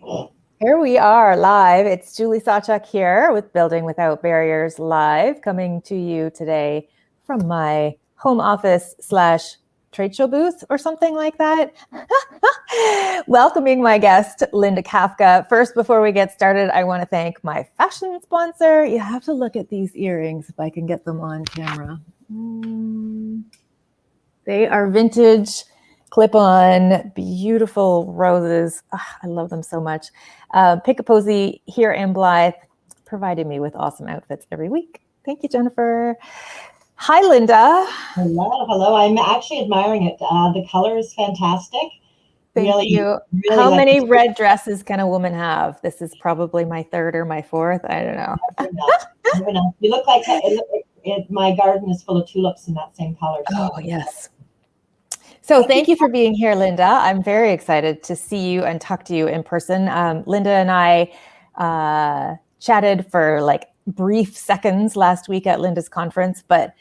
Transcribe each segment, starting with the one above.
Here we are live. It's Julie Sawchuk here with Building Without Barriers Live, coming to you today from my home office / trade show booth or something like that. Welcoming my guest, Linda Kafka. First, before we get started, I want to thank my fashion sponsor. You have to look at these earrings if I can get them on camera. They are vintage, clip-on, beautiful roses. I love them so much. Pick a Posy here in Blythe, provided me with awesome outfits every week. Thank you, Jennifer. Hi, Linda. Hello. I'm actually admiring it. The color is fantastic. Thank you. Really How many red dresses can a woman have? This is probably my third or my fourth. I don't know. Never know. You look like my garden is full of tulips in that same color. So. Oh, yes. So thank you for being here, Linda. I'm very excited to see you and talk to you in person. Linda and I chatted for like brief seconds last week at Linda's conference, but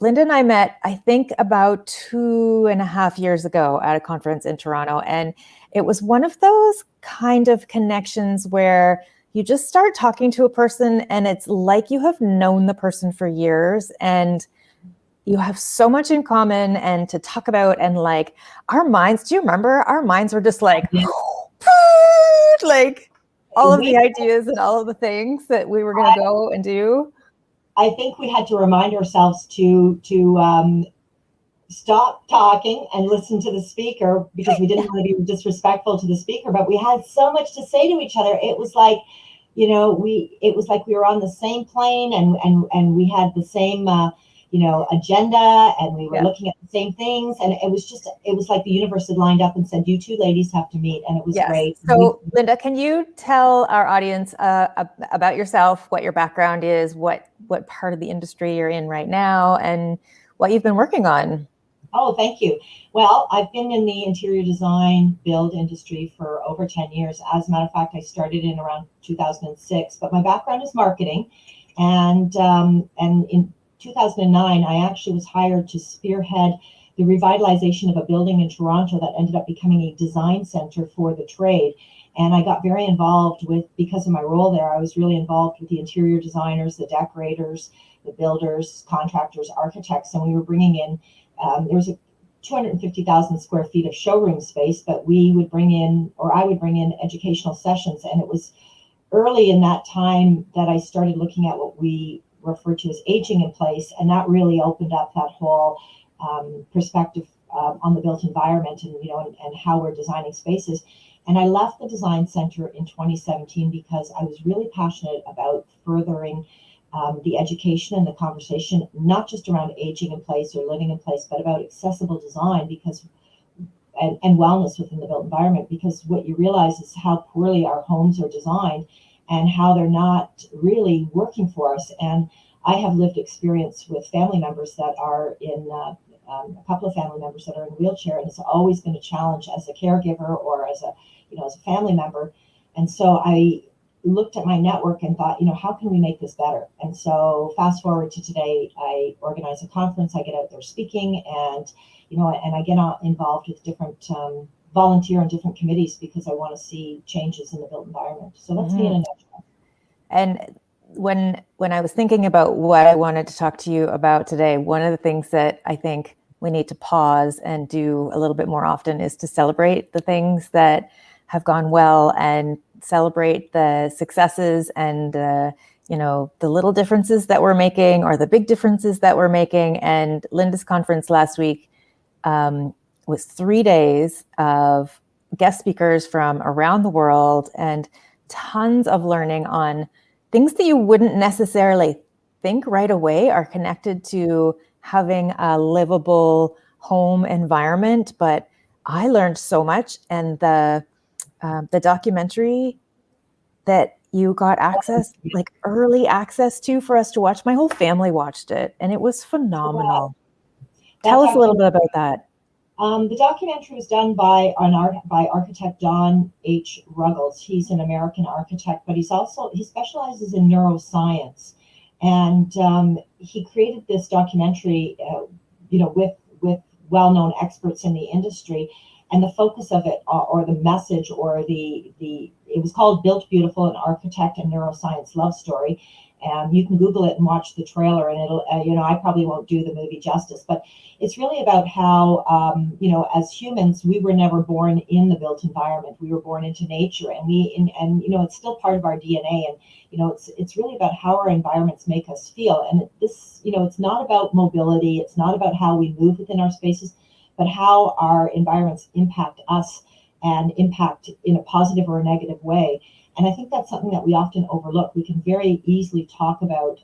Linda and I met, I think, about 2.5 years ago at a conference in Toronto. And it was one of those kind of connections where you just start talking to a person and it's like you have known the person for years and you have so much in common and to talk about, and like our minds, do you remember? Our minds were just like, like all of the ideas and all of the things that we were going to go and do. I think we had to remind ourselves to stop talking and listen to the speaker because we didn't want to be disrespectful to the speaker, but we had so much to say to each other. It was like, it was like we were on the same plane and we had the same, agenda, and we were looking at the same things, and it was like the universe had lined up and said, you two ladies have to meet, and it was great. So Linda, can you tell our audience about yourself, what your background is, what part of the industry you're in right now, and what you've been working on? Oh, thank you. Well, I've been in the interior design build industry for over 10 years. As a matter of fact, I started in around 2006, but my background is marketing, and in 2009, I actually was hired to spearhead the revitalization of a building in Toronto that ended up becoming a design center for the trade. And I got very involved because of my role there, I was really involved with the interior designers, the decorators, the builders, contractors, architects, and we were bringing in, there was a 250,000 square feet of showroom space, but I would bring in educational sessions. And it was early in that time that I started looking at what we referred to as aging in place, and that really opened up that whole perspective on the built environment and how we're designing spaces. And I left the design center in 2017 because I was really passionate about furthering the education and the conversation, not just around aging in place or living in place, but about accessible design and wellness within the built environment, because what you realize is how poorly our homes are designed and how they're not really working for us. And I have lived experience with family members that are in, a couple of family members that are in a wheelchair, and it's always been a challenge as a caregiver or as a family member. And so I looked at my network and thought, how can we make this better? And so fast forward to today, I organize a conference, I get out there speaking, and I get involved with different volunteer on different committees because I want to see changes in the built environment. So that's me in a nutshell. And when I was thinking about what I wanted to talk to you about today, one of the things that I think we need to pause and do a little bit more often is to celebrate the things that have gone well and celebrate the successes and the little differences that we're making or the big differences that we're making. And Linda's conference last week was 3 days of guest speakers from around the world and tons of learning on things that you wouldn't necessarily think right away are connected to having a livable home environment. But I learned so much, and the documentary that you got access, like early access to for us to watch, my whole family watched it, and it was phenomenal. Tell us a little bit about that. The documentary was done by architect Don H. Ruggles. He's an American architect, but he specializes in neuroscience, and he created this documentary, with well-known experts in the industry. And the focus of it, or the message, or the it was called Built Beautiful, an architect and neuroscience love story. And you can Google it and watch the trailer, and it'll, I probably won't do the movie justice, but it's really about how, as humans, we were never born in the built environment. We were born into nature, and it's still part of our DNA. And, it's really about how our environments make us feel. And this, it's not about mobility. It's not about how we move within our spaces, but how our environments impact us and impact in a positive or a negative way. And I think that's something that we often overlook. We can very easily talk about,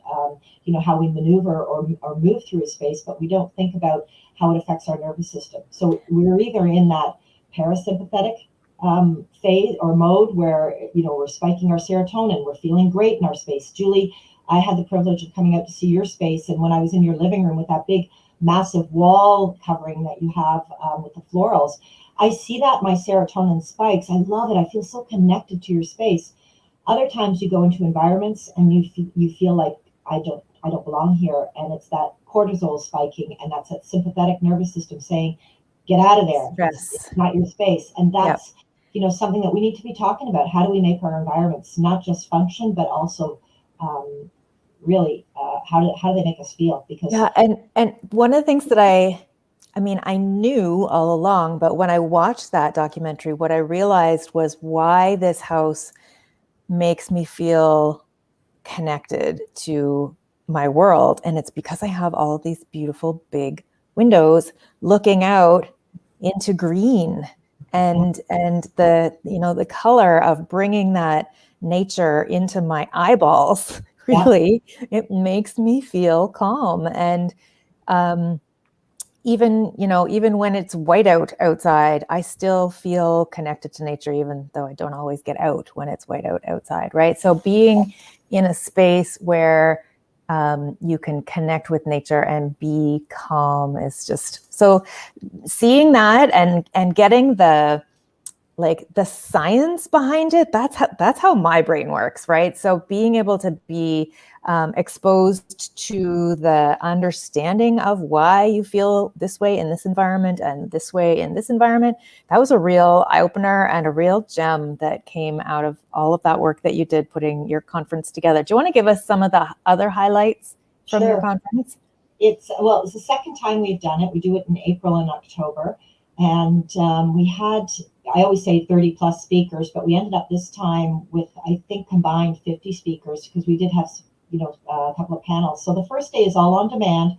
how we maneuver or move through a space, but we don't think about how it affects our nervous system. So we're either in that parasympathetic phase or mode where, we're spiking our serotonin, we're feeling great in our space. Julie, I had the privilege of coming out to see your space. And when I was in your living room with that big, massive wall covering that you have with the florals, I see that my serotonin spikes. I love it. I feel so connected to your space. Other times you go into environments and you feel like I don't belong here, and it's that cortisol spiking, and that's that sympathetic nervous system saying, get out of there. It's not your space. And that's something that we need to be talking about. How do we make our environments not just function, but also really how do they make us feel? Because and one of the things that I knew all along, but when I watched that documentary, what I realized was why this house makes me feel connected to my world. And it's because I have all of these beautiful big windows looking out into green, and the color of bringing that nature into my eyeballs, really, it makes me feel calm. And even when it's white outside, I still feel connected to nature, even though I don't always get out when it's white outside, right? So being in a space where you can connect with nature and be calm is just, so seeing that and getting the science behind it, that's how my brain works, right? So being able to be exposed to the understanding of why you feel this way in this environment and this way in this environment, that was a real eye-opener and a real gem that came out of all of that work that you did putting your conference together. Do you want to give us some of the other highlights from your conference? It's the second time we've done it. We do it in April and October. And we had, I always say 30 plus speakers, but we ended up this time with, I think, combined 50 speakers, because we did have, a couple of panels. So the first day is all on demand,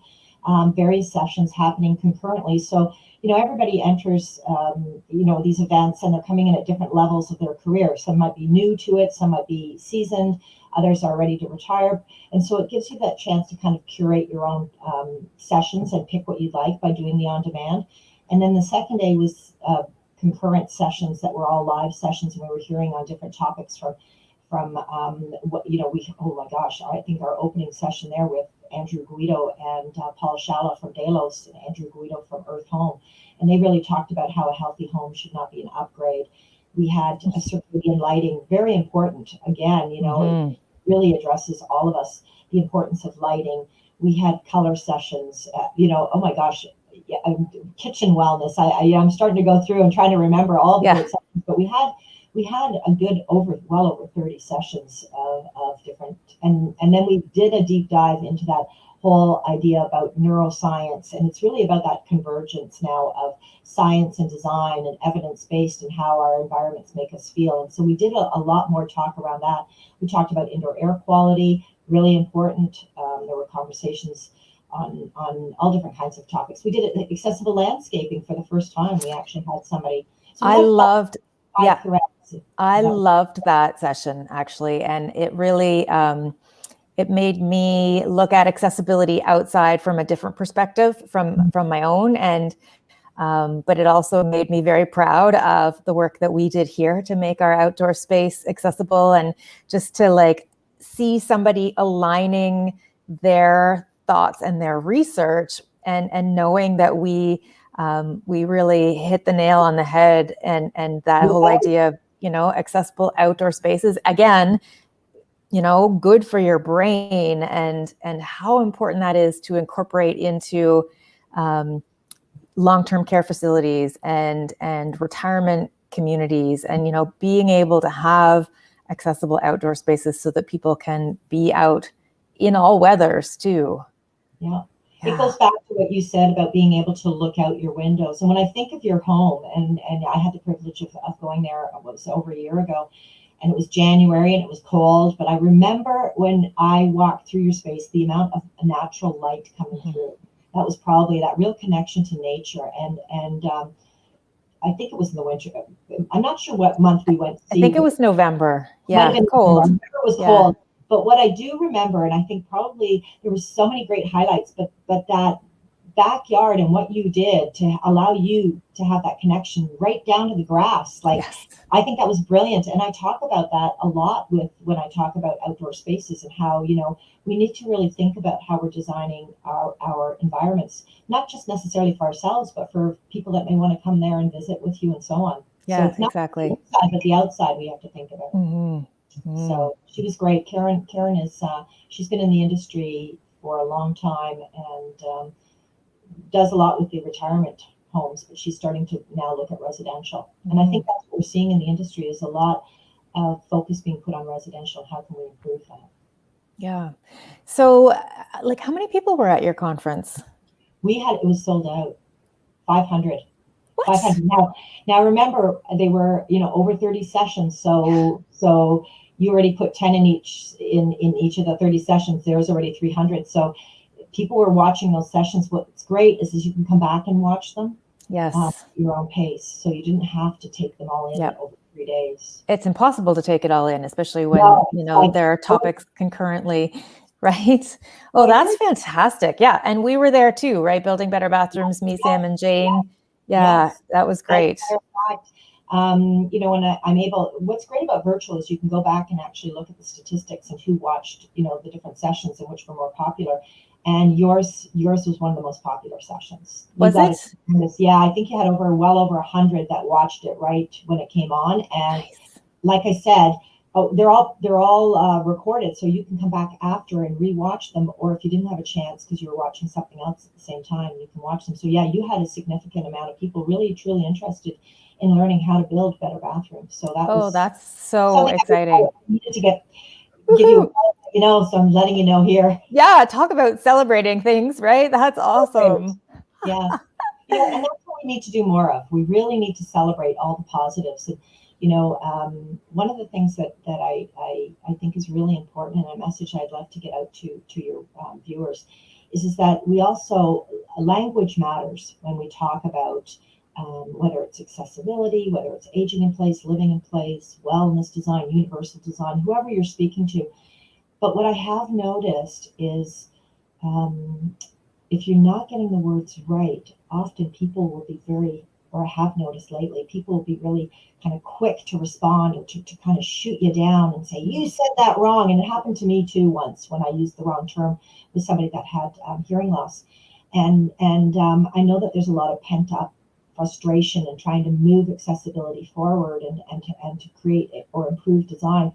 various sessions happening concurrently. So, everybody enters, these events, and they're coming in at different levels of their career. Some might be new to it, some might be seasoned, others are ready to retire. And so it gives you that chance to kind of curate your own sessions and pick what you'd like by doing the on demand. And then the second day was concurrent sessions that were all live sessions, and we were hearing on different topics from oh my gosh, I think our opening session there with Andrew Guido and Paul Shala from Delos and Andrew Guido from Earth Home, and they really talked about how a healthy home should not be an upgrade. We had a circadian lighting, very important. Again, it really addresses all of us, the importance of lighting. We had color sessions. Oh my gosh. Kitchen wellness. I'm starting to go through and trying to remember all the great sessions, but we had a good well over 30 sessions of different, and then we did a deep dive into that whole idea about neuroscience, and it's really about that convergence now of science and design and evidence-based and how our environments make us feel. And so we did a lot more talk around that. We talked about indoor air quality, really important. There were conversations on all different kinds of topics. We did accessible landscaping for the first time. We actually had somebody. So I loved that session, actually. And it really, it made me look at accessibility outside from a different perspective from my own. And, but it also made me very proud of the work that we did here to make our outdoor space accessible, and just to see somebody aligning their thoughts and their research, and knowing that we really hit the nail on the head, and that whole idea of accessible outdoor spaces, again, good for your brain, and how important that is to incorporate into long-term care facilities and retirement communities, and, you know, being able to have accessible outdoor spaces so that people can be out in all weathers too. Yeah. It goes back to what you said about being able to look out your windows. And when I think of your home, and I had the privilege of going there, it was over a year ago, and it was January and it was cold, but I remember when I walked through your space, the amount of natural light coming through. That was probably that real connection to nature. And I think it was in the winter. I'm not sure what month we went to see. I think it was November. Yeah, cold. I remember it was cold. But what I do remember, and I think probably there was so many great highlights, but that backyard and what you did to allow you to have that connection right down to the grass, like, I think that was brilliant. And I talk about that a lot when I talk about outdoor spaces, and how, you know, we need to really think about how we're designing our environments, not just necessarily for ourselves, but for people that may want to come there and visit with you and so on. Yeah, so it's not exactly. The inside, but the outside we have to think about. So she was great. Karen is, she's been in the industry for a long time, and does a lot with the retirement homes, but she's starting to now look at residential. And I think that's what we're seeing in the industry, is a lot of focus being put on residential. How can we improve that? Yeah. So, like, how many people were at your conference? It was sold out, 500. What? 500. Now remember, they were, you know, over 30 sessions. So you already put 10 in each of the 30 sessions. There's already 300. So people were watching those sessions. What's great is you can come back and watch them. Yes. At your own pace. So you didn't have to take them all in over 3 days. It's impossible to take it all in, especially when, you know, there are topics concurrently, right? Oh, that's fantastic. Yeah. And we were there too, right? Building Better Bathrooms, me, Sam, and Jane. Yeah, that was great. You know, and I'm able, what's great about virtual is you can go back and actually look at the statistics and who watched, you know, the different sessions and which were more popular. And yours was one of the most popular sessions. Was it? Yeah, I think you had well over 100 that watched it right when it came on. And like I said, they're all recorded, so you can come back after and rewatch them. Or if you didn't have a chance because you were watching something else at the same time, you can watch them. So yeah, you had a significant amount of people really truly interested in learning how to build better bathrooms. So that's so exciting. I needed to give you, you know, so I'm letting you know here. Yeah, talk about celebrating things, right? That's awesome. Yeah. You know, and that's what we need to do more of. We really need to celebrate all the positives. And, you know, one of the things that I think is really important, and a message I'd love to get out to your viewers, is that we also, language matters when we talk about whether it's accessibility, whether it's aging in place, living in place, wellness design, universal design, whoever you're speaking to. But what I have noticed is if you're not getting the words right, often people will be or I have noticed lately, people will be really kind of quick to respond and to kind of shoot you down and say, you said that wrong. And it happened to me too once when I used the wrong term with somebody that had hearing loss. And I know that there's a lot of pent up frustration and trying to move accessibility forward and to create or improve design.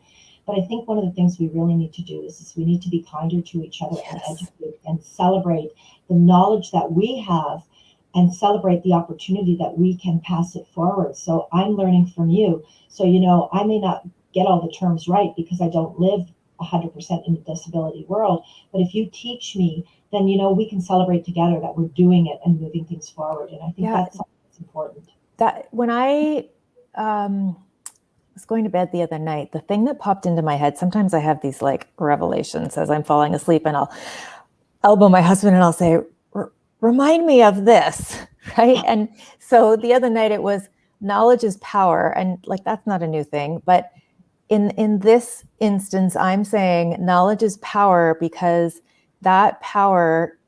But I think one of the things we really need to do is we need to be kinder to each other and educate and celebrate the knowledge that we have and celebrate the opportunity that we can pass it forward. So I'm learning from you. So, you know, I may not get all the terms right because I don't live 100% in the disability world. But if you teach me, then, you know, we can celebrate together that we're doing it and moving things forward. And I think that's something that's important. That when I was going to bed the other night, the thing that popped into my head, sometimes I have these like revelations as I'm falling asleep, and I'll elbow my husband and I'll say, remind me of this, right? And so the other night it was, knowledge is power. And like, that's not a new thing, but in this instance, I'm saying knowledge is power because that power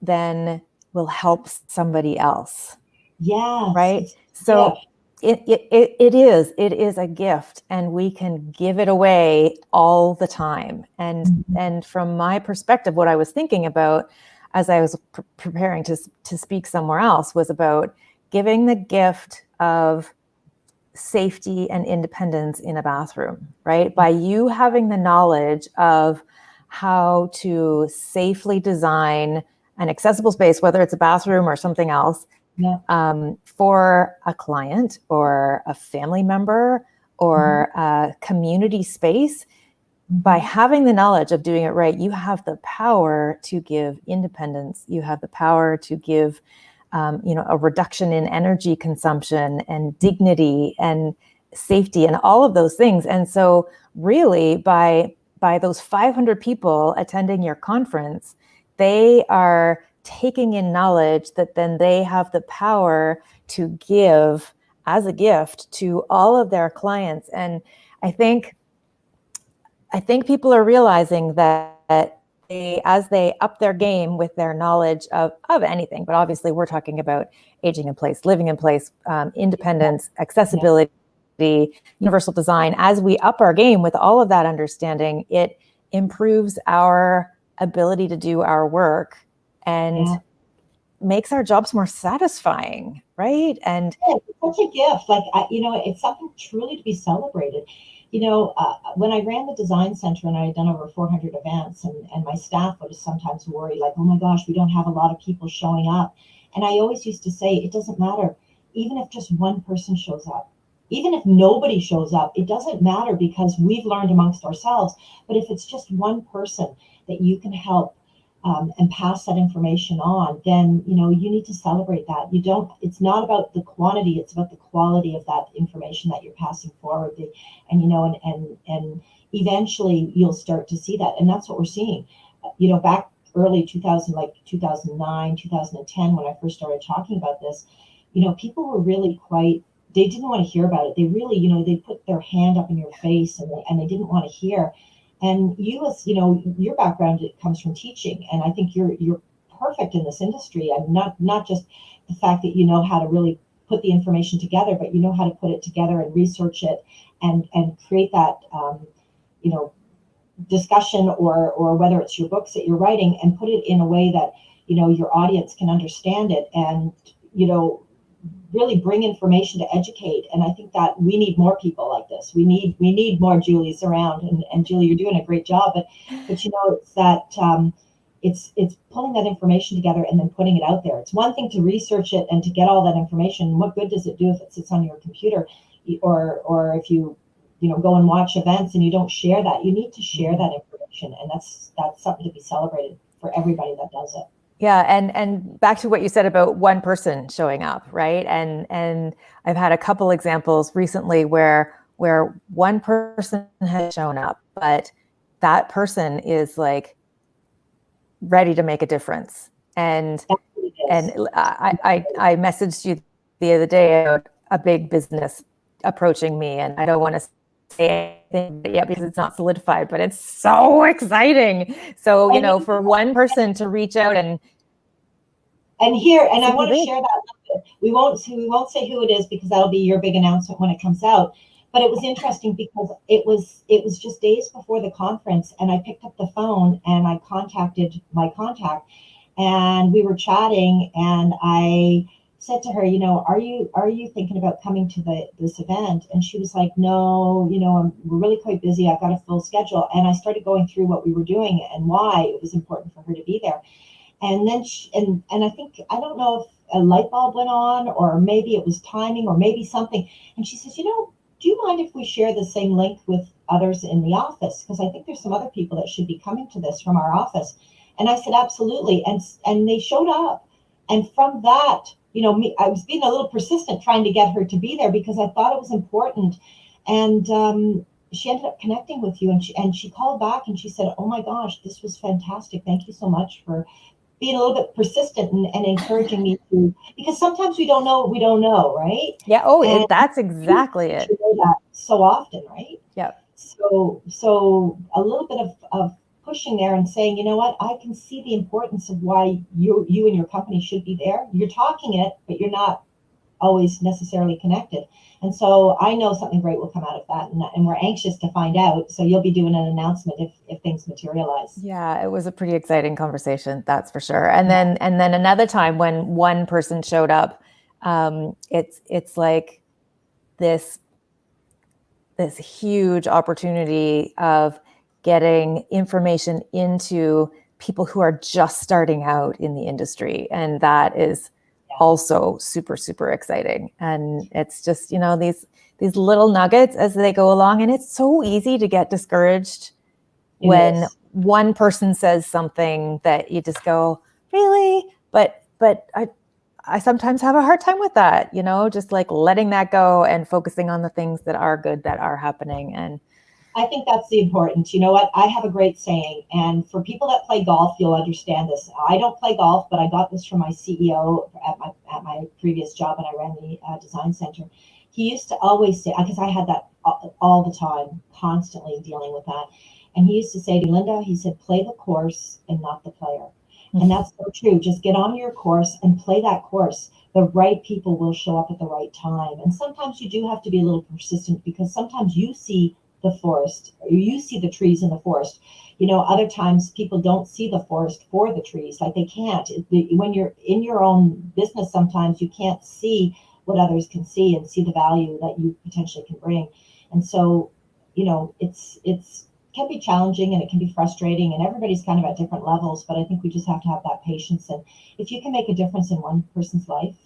then will help somebody else. Yeah. Right. So it is a gift, and we can give it away all the time. And from my perspective, what I was thinking about as I was preparing to speak somewhere else was about giving the gift of safety and independence in a bathroom, right? By you having the knowledge of how to safely design an accessible space, whether it's a bathroom or something else, Yeah. For a client or a family member or a community space. By having the knowledge of doing it right, you have the power to give independence. You have the power to give, a reduction in energy consumption and dignity and safety and all of those things. And so really by those 500 people attending your conference, they are taking in knowledge that then they have the power to give as a gift to all of their clients. And I think people are realizing that as they up their game with their knowledge of anything, but obviously we're talking about aging in place, living in place, independence, accessibility, universal design. As we up our game with all of that understanding, it improves our ability to do our work and makes our jobs more satisfying, right? And it's such a gift. Like, it's something truly to be celebrated. When I ran the design center and I had done over 400 events, and my staff would sometimes worry, like, oh my gosh, we don't have a lot of people showing up. And I always used to say, it doesn't matter. Even if just one person shows up, even if nobody shows up, it doesn't matter, because we've learned amongst ourselves. But if it's just one person that you can help and pass that information on, then you need to celebrate that. It's not about the quantity, it's about the quality of that information that you're passing forward. And eventually you'll start to see that. And that's what we're seeing. Back early 2000, like 2009, 2010, when I first started talking about this, people were really they didn't want to hear about it. They really, they put their hand up in your face, and they didn't want to hear. And you, as your background, it comes from teaching, and I think you're perfect in this industry. And not just the fact that you know how to really put the information together, but you know how to put it together and research it and create that discussion, or whether it's your books that you're writing, and put it in a way that your audience can understand it, and really bring information to educate. And I think that we need more people like this. We need more Julies around. And Julie, you're doing a great job. But it's that it's pulling that information together and then putting it out there. It's one thing to research it and to get all that information. What good does it do if it sits on your computer, or if you go and watch events and you don't share that? You need to share that information, and that's something to be celebrated for everybody that does it. Yeah, and back to what you said about one person showing up, right? And I've had a couple examples recently where one person has shown up, but that person is like ready to make a difference. And I messaged you the other day about a big business approaching me, and I don't want to say anything yet because it's not solidified, but it's so exciting. So, for one person to reach out and I want to share that. We won't say who it is, because that'll be your big announcement when it comes out. But it was interesting because it was just days before the conference, and I picked up the phone and I contacted my contact, and we were chatting, and I said to her, are you thinking about coming to this event? And she was like, no, we're really quite busy. I've got a full schedule. And I started going through what we were doing and why it was important for her to be there. And then I think, I don't know if a light bulb went on, or maybe it was timing, or maybe something. And she says, do you mind if we share the same link with others in the office? Because I think there's some other people that should be coming to this from our office. And I said, absolutely. And they showed up. And from that, I was being a little persistent trying to get her to be there, because I thought it was important. And she ended up connecting with you, and she called back and she said, oh my gosh, this was fantastic. Thank you so much for being a little bit persistent and encouraging me to, because sometimes we don't know what we don't know, right? Yeah. That's exactly it. You know that so often, right? Yeah. So a little bit of pushing there and saying, you know what, I can see the importance of why you and your company should be there. You're talking it, but you're not always necessarily connected. And so I know something great will come out of that, and we're anxious to find out. So you'll be doing an announcement if things materialize. Yeah, it was a pretty exciting conversation, that's for sure. And then another time when one person showed up, it's like this huge opportunity of getting information into people who are just starting out in the industry, and that is also super, super exciting. And it's just, you know, these little nuggets as they go along. And it's so easy to get discouraged when one person says something that you just go, really? But I sometimes have a hard time with that, you know, just like letting that go and focusing on the things that are good, that are happening. And I think that's the important. You know what? I have a great saying, and for people that play golf, you'll understand this. I don't play golf, but I got this from my CEO at my previous job when I ran the design center. He used to always say, because I had that all the time, constantly dealing with that. And he used to say to Linda, he said, play the course and not the player. And that's so true. Just get on your course and play that course. The right people will show up at the right time. And sometimes you do have to be a little persistent, because sometimes you see the forest, or you see the trees in the forest. You know, other times people don't see the forest for the trees, like they can't. When you're in your own business, sometimes you can't see what others can see and see the value that you potentially can bring. And so, you know, it's can be challenging and it can be frustrating, and everybody's kind of at different levels, but I think we just have to have that patience. And if you can make a difference in one person's life,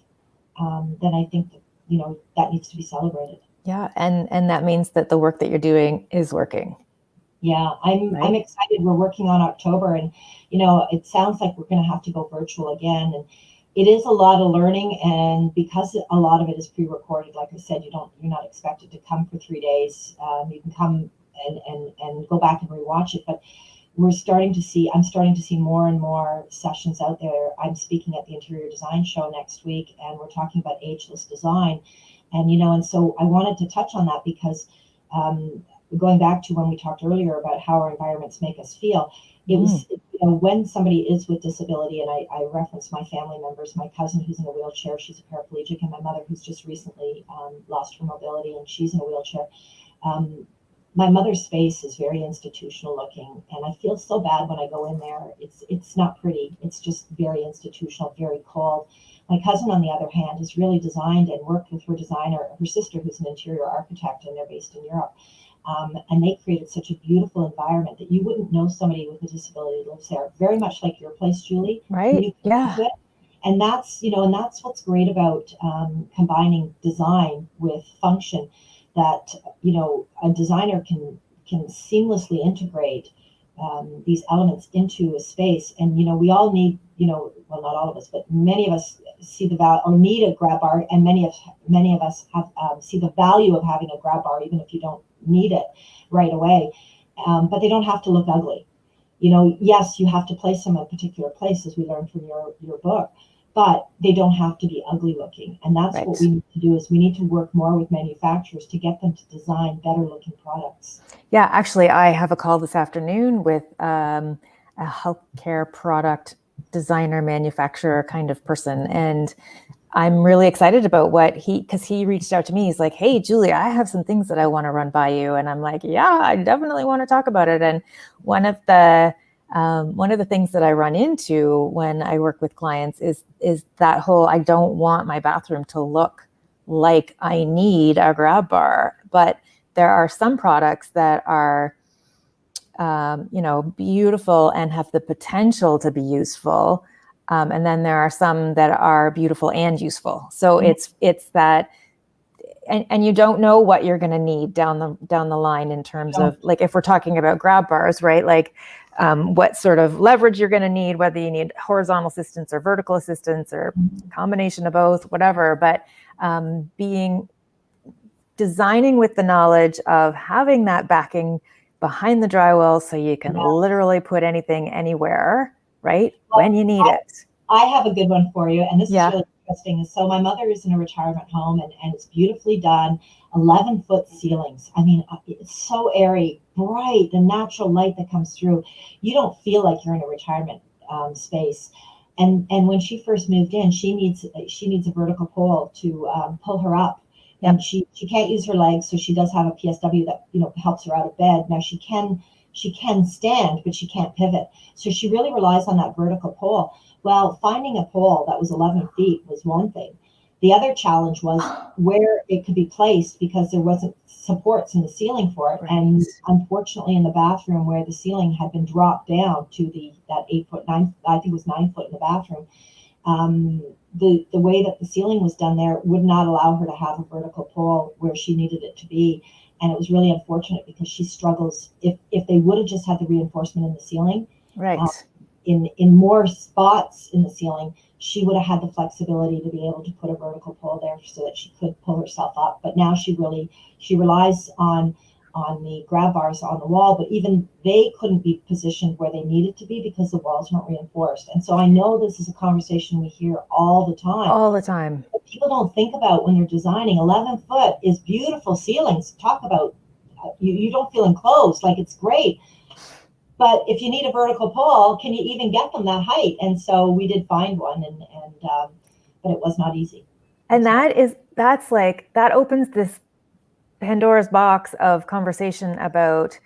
then I think that, you know, that needs to be celebrated. Yeah, and that means that the work that you're doing is working. Yeah, I'm excited. We're working on October, and you know, it sounds like we're going to have to go virtual again, and it is a lot of learning. And because a lot of it is pre-recorded, like I said, you're not expected to come for 3 days. You can come and go back and rewatch it, but I'm starting to see more and more sessions out there. I'm speaking at the Interior Design Show next week, and we're talking about ageless design. And, you know, and so I wanted to touch on that because going back to when we talked earlier about how our environments make us feel, it was, you know, when somebody is with disability, and I reference my family members, my cousin who's in a wheelchair, she's a paraplegic, and my mother who's just recently lost her mobility, and she's in a wheelchair. My mother's space is very institutional looking, and I feel so bad when I go in there. It's not pretty. It's just very institutional, very cold. My cousin, on the other hand, has really designed and worked with her designer, her sister, who's an interior architect, and they're based in Europe. And they created such a beautiful environment that you wouldn't know somebody with a disability lives there. Very much like your place, Julie. Right. Yeah. And that's, you know, and that's what's great about combining design with function. That, you know, a designer can seamlessly integrate these elements into a space. And, you know, we all need, you know, well, not all of us, but many of us see the value or need a grab bar, and many of us have see the value of having a grab bar, even if you don't need it right away. But they don't have to look ugly. You know, yes, you have to place them in a particular place, as we learned from your book, but they don't have to be ugly looking. And that's what we need to do, is we need to work more with manufacturers to get them to design better looking products. Yeah, actually, I have a call this afternoon with a healthcare product designer, manufacturer kind of person. And I'm really excited about because he reached out to me. He's like, hey, Julie, I have some things that I want to run by you. And I'm like, yeah, I definitely want to talk about it. And one of the things that I run into when I work with clients is that whole, I don't want my bathroom to look like I need a grab bar, but there are some products that are, you know, beautiful and have the potential to be useful. And then there are some that are beautiful and useful. So it's that, and you don't know what you're going to need down the line in terms of, like, if we're talking about grab bars, right? Like, what sort of leverage you're going to need, whether you need horizontal assistance or vertical assistance or combination of both, whatever. But designing with the knowledge of having that backing behind the drywall, so you can literally put anything anywhere, right? Well, when you need it. I have a good one for you, and this is really interesting. So my mother is in a retirement home, and it's beautifully done, 11-foot ceilings. I mean, it's so airy, bright, the natural light that comes through. You don't feel like you're in a retirement space. And when she first moved in, she needs a vertical pole to pull her up. And she can't use her legs, so she does have a PSW that, you know, helps her out of bed. Now she can stand, but she can't pivot. So she really relies on that vertical pole. Well, finding a pole that was 11 feet was one thing. The other challenge was where it could be placed, because there wasn't supports in the ceiling for it. Right. And unfortunately, in the bathroom, where the ceiling had been dropped down to that 8 foot, 9, I think it was 9 foot in the bathroom, the way that the ceiling was done there would not allow her to have a vertical pole where she needed it to be. And it was really unfortunate because she struggles. If they would have just had the reinforcement in the ceiling, Right. In more spots in the ceiling, she would have had the flexibility to be able to put a vertical pole there so that she could pull herself up. But now she relies on the grab bars on the wall, but even they couldn't be positioned where they needed to be because the walls weren't reinforced. And so I know this is a conversation we hear all the time. All the time. But people don't think about when you're designing. 11 foot is beautiful ceilings. Talk about, you don't feel enclosed, like it's great. But if you need a vertical pole, can you even get them that height? And so we did find one, but it was not easy. And that opens this Pandora's box of conversation about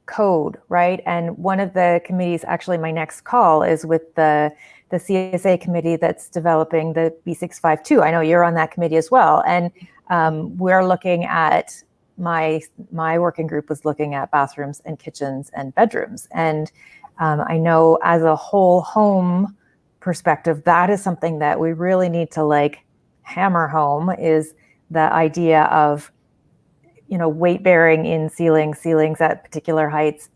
code, right? And one of the committees, actually my next call is with the CSA committee that's developing the B652. I know you're on that committee as well. And we're looking at, my working group was looking at bathrooms and kitchens and bedrooms. And I know as a whole home perspective, that is something that we really need to like hammer home, is the idea of, weight bearing in ceilings at particular heights,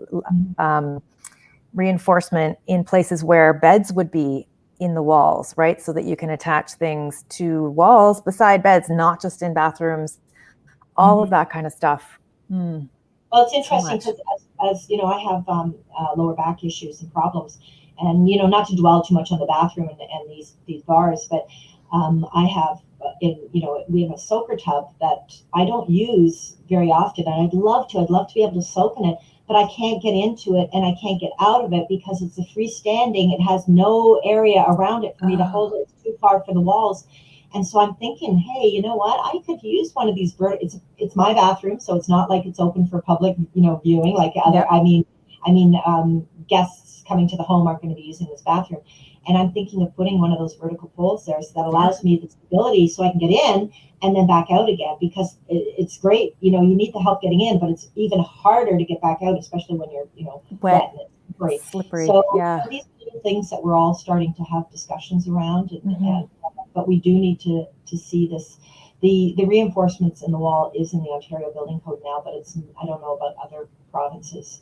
reinforcement in places where beds would be in the walls, right? So that you can attach things to walls beside beds, not just in bathrooms, all of that kind of stuff. Well, it's interesting because as you know, I have lower back issues and problems, and not to dwell too much on the bathroom and these bars, but I have we have a soaker tub that I don't use very often, and I'd love to be able to soak in it, but I can't get into it and I can't get out of it because it's a freestanding. It has no area around it for me to hold it. It's too far for the walls. And so I'm thinking, hey, you know what? I could use one of these it's my bathroom, so it's not like it's open for public, viewing like other. Yep. Guests coming to the home aren't going to be using this bathroom. And I'm thinking of putting one of those vertical poles there so that allows me the stability so I can get in and then back out again, because it's great. You need the help getting in, but it's even harder to get back out, especially when you're, wet and slippery. So these are things that we're all starting to have discussions around. But we do need to see this. The reinforcements in the wall is in the Ontario Building Code now, but I don't know about other provinces.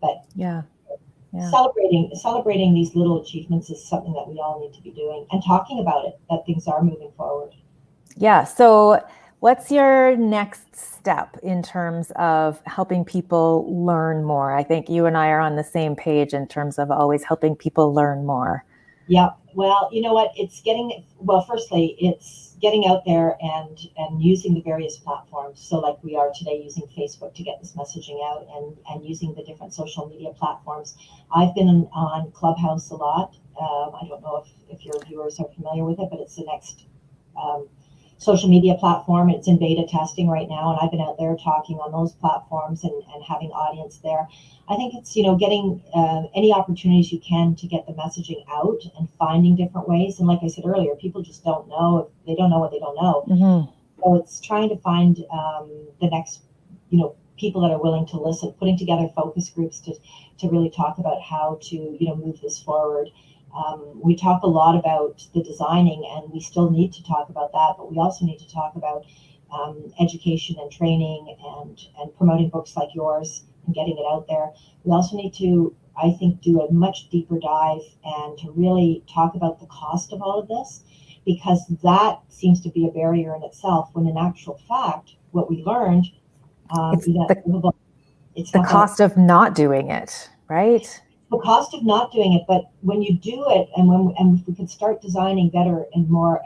But celebrating these little achievements is something that we all need to be doing and talking about it, that things are moving forward. Yeah. So what's your next step in terms of helping people learn more? I think you and I are on the same page in terms of always helping people learn more. Yeah. Well, you know what? Firstly, it's getting out there and using the various platforms. So like we are today, using Facebook to get this messaging out, and using the different social media platforms. I've been on Clubhouse a lot. I don't know if your viewers are familiar with it, but it's the next social media platform. It's in beta testing right now, and I've been out there talking on those platforms and having audience there. I think it's getting any opportunities you can to get the messaging out and finding different ways. And like I said earlier, people just don't know. They don't know what they don't know. Mm-hmm. So it's trying to find the next people that are willing to listen, putting together focus groups to really talk about how to move this forward. We talk a lot about the designing, and we still need to talk about that, but we also need to talk about education and training and promoting books like yours and getting it out there. We also need to, I think, do a much deeper dive and to really talk about the cost of all of this, because that seems to be a barrier in itself, when in actual fact, what we learned, it's the cost of not doing it, right? The cost of not doing it, but when you do it, and if we could start designing better and more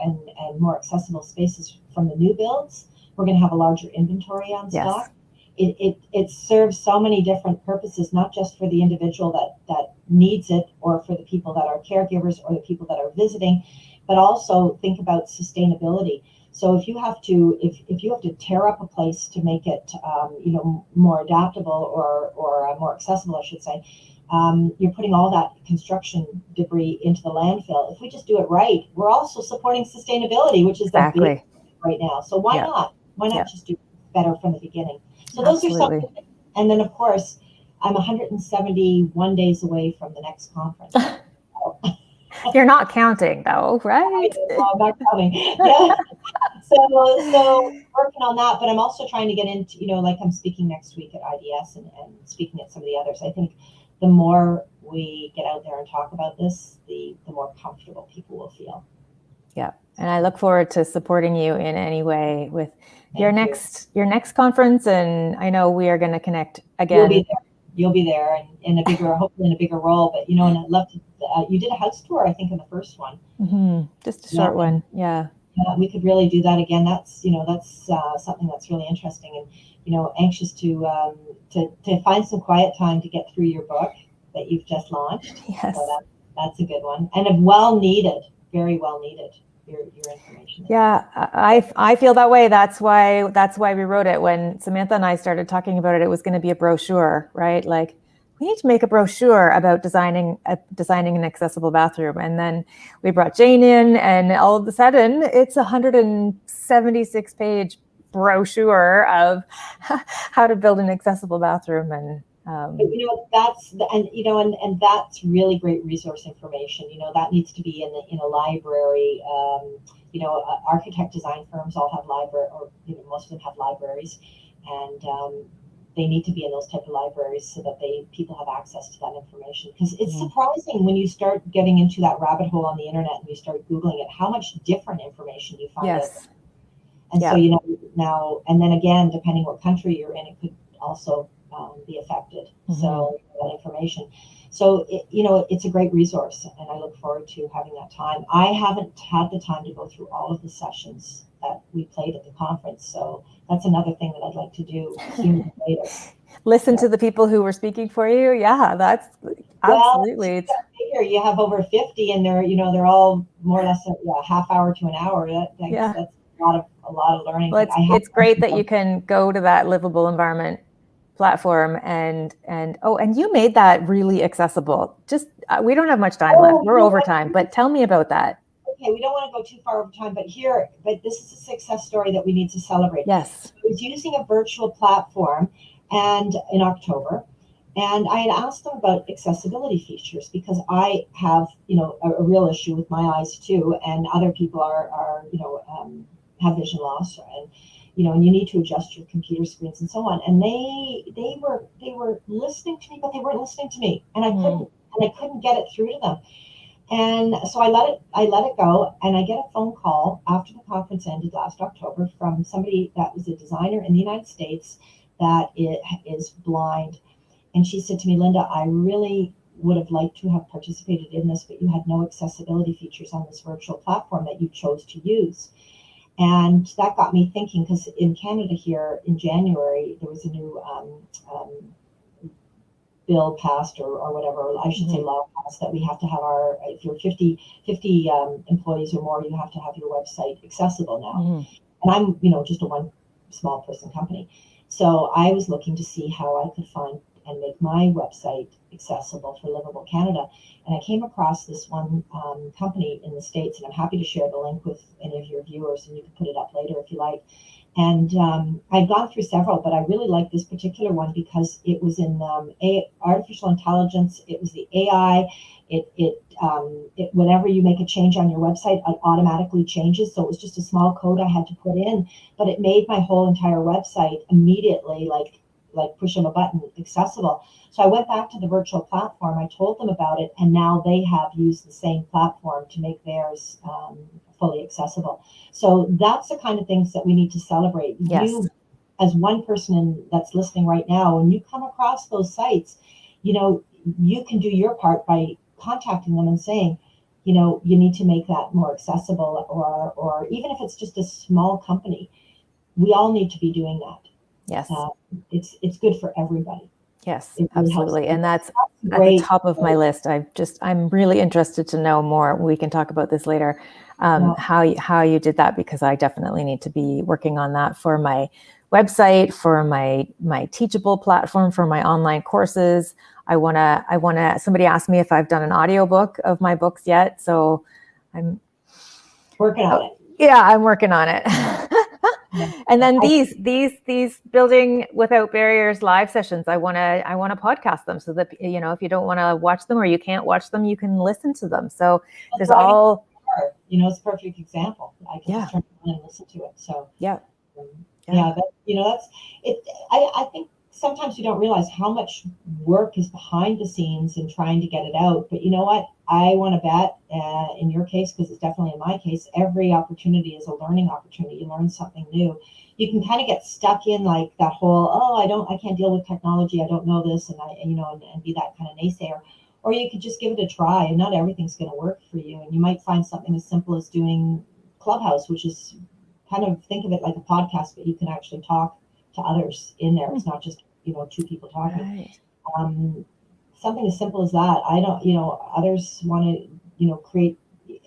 accessible spaces from the new builds, we're going to have a larger inventory on stock. It serves so many different purposes, not just for the individual that needs it, or for the people that are caregivers, or the people that are visiting, but also think about sustainability. So if you have to tear up a place to make it more adaptable or more accessible, I should say, you're putting all that construction debris into the landfill. If we just do it right, we're also supporting sustainability, which is the big right now. So why not? Why not just do better from the beginning? So those are some. And then of course, I'm 171 days away from the next conference. You're not counting though, right? No, I'm not counting. Yeah. So working on that, but I'm also trying to get into, like I'm speaking next week at IDS and speaking at some of the others. I think the more we get out there and talk about this, the more comfortable people will feel. Yeah. And I look forward to supporting you in any way with your next conference. And I know we are going to connect again. You'll be there in a bigger, hopefully in a bigger role. But and I'd love to. You did a house tour, I think, in the first one. Mm-hmm. Just a short one, yeah. We could really do that again. That's something that's really interesting, and anxious to find some quiet time to get through your book that you've just launched. Yes, so that's a good one, and very well needed. Your information. Yeah, I feel that way. That's why we wrote it. When Samantha and I started talking about it, it was going to be a brochure, right? Like, we need to make a brochure about designing an accessible bathroom. And then we brought Jane in, and all of a sudden it's a 176-page brochure of how to build an accessible bathroom. And that's really great resource information. That needs to be in a library. Architect design firms all have library, or most of them have libraries, and they need to be in those type of libraries so that people have access to that information. Because it's surprising when you start getting into that rabbit hole on the internet and you start Googling it, how much different information you find. Yes. And so now, and then again, depending what country you're in, it could also be affected. So that information. So it's a great resource, and I look forward to having that time. I haven't had the time to go through all of the sessions that we played at the conference, so that's another thing that I'd like to do sooner than later. Listen to the people who were speaking for you. Yeah, that's absolutely. Well, you have over 50, and they're all more or less a half hour to an hour. That's a lot of learning. Well, it's great that you can go to that LivAble Environment platform and you made that really accessible. Just we don't have much time left. We're over time, but tell me about that. Okay, we don't want to go too far over time, but this is a success story that we need to celebrate. Yes. I was using a virtual platform and in October, and I had asked them about accessibility features because I have, a real issue with my eyes too, and other people have vision loss, and and you need to adjust your computer screens and so on. And they were listening to me, but they weren't listening to me, and I couldn't get it through to them. And so I let it go, and I get a phone call after the conference ended last October from somebody that was a designer in the United States that is blind. And she said to me, Linda, I really would have liked to have participated in this, but you had no accessibility features on this virtual platform that you chose to use. And that got me thinking, because in Canada here in January, there was a new bill passed or whatever, I should say law passed, that we have to have if you're 50 employees or more, you have to have your website accessible now. And I'm, just a one small person company. So I was looking to see how I could find and make my website accessible for LivAble Canada. And I came across this one company in the States, and I'm happy to share the link with any of your viewers, and you can put it up later if you like. And I've gone through several, but I really like this particular one because it was in artificial intelligence. It was the AI. It whenever you make a change on your website, it automatically changes. So it was just a small code I had to put in, but it made my whole entire website immediately like push of a button accessible. So I went back to the virtual platform. I told them about it, and now they have used the same platform to make theirs fully accessible. So that's the kind of things that we need to celebrate. Yes. You, as one person that's listening right now, when you come across those sites, you can do your part by contacting them and saying, you need to make that more accessible, or even if it's just a small company, we all need to be doing that. Yes. It's good for everybody. Yes, really absolutely. And that's at the top of my list. I'm really interested to know more. We can talk about this later, how you did that, because I definitely need to be working on that for my website, for my Teachable platform, for my online courses. I want to, somebody asked me if I've done an audiobook of my books yet. So I'm working on it. Yeah, I'm working on it. And then these building without barriers live sessions, I want to podcast them so that, you know, if you don't want to watch them or you can't watch them, you can listen to them. So there's all, you know, it's a perfect example. I can just turn it on and listen to it. So yeah, that, you know, that's it. I think sometimes you don't realize how much work is behind the scenes in trying to get it out. But you know what? I want to bet in your case, because it's definitely in my case, every opportunity is a learning opportunity. You learn something new. You can kind of get stuck in like that whole, I can't deal with technology. I don't know this. And and be that kind of naysayer. Or you could just give it a try, and not everything's going to work for you. And you might find something as simple as doing Clubhouse, which is kind of, think of it like a podcast, but you can actually talk to others in there. It's not just, you know, two people talking. right. Something as simple as that. I don't, you know, others want to, you know, create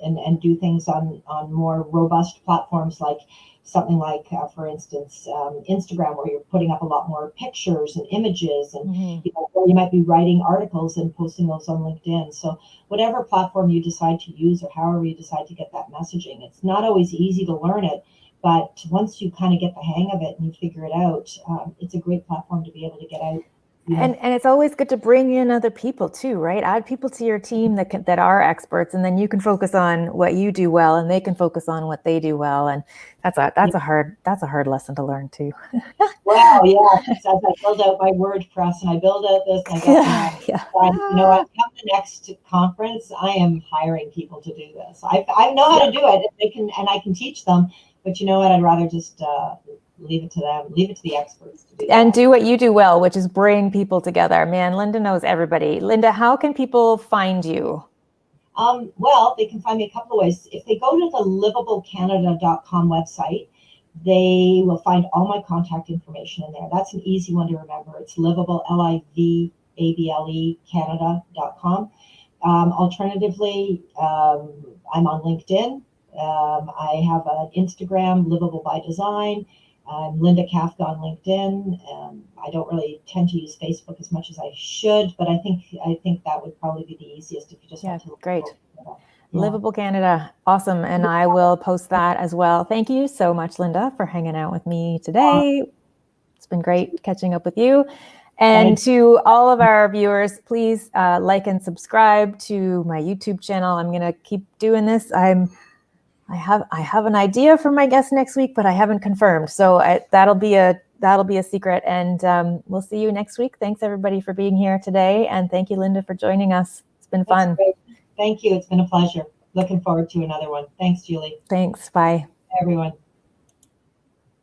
and do things on more robust platforms, like something like, for instance, Instagram, where you're putting up a lot more pictures and images, and you know, or you might be writing articles and posting those on LinkedIn. So whatever platform you decide to use, or however you decide to get that messaging, it's not always easy to learn it. But once you kind of get the hang of it and you figure it out, it's a great platform to be able to get out. You know? And it's always good to bring in other people too, right? Add people to your team that are experts, and then you can focus on what you do well, and they can focus on what they do well. And that's a hard lesson to learn too. Wow, yeah. As I build out my WordPress and I build out this, and I go, you know what? Come the next conference, I am hiring people to do this. I know how to do it. I can teach them. But you know what? I'd rather just leave it to them, leave it to the experts to do that. And do what you do well, which is bring people together. Man, Linda knows everybody. Linda, how can people find you? Well, they can find me a couple of ways. If they go to the LivAbleCanada.com website, they will find all my contact information in there. That's an easy one to remember. It's LivAble, LivAble Canada.com. Alternatively, I'm on LinkedIn. I have an Instagram, LivAble by Design. I'm Linda Kafka on LinkedIn. I don't really tend to use Facebook as much as I should, but I think that would probably be the easiest if you just want to. Great. LivAble Canada, awesome, and I will post that as well. Thank you so much, Linda, for hanging out with me today. It's been great catching up with you. And to all of our viewers, please like and subscribe to my YouTube channel. I'm going to keep doing this. I have an idea for my guest next week, but I haven't confirmed. So that'll be a secret. And we'll see you next week. Thanks everybody for being here today, and thank you, Linda, for joining us. It's been fun. Great. Thank you. It's been a pleasure. Looking forward to another one. Thanks, Julie. Thanks. Bye. Bye, everyone.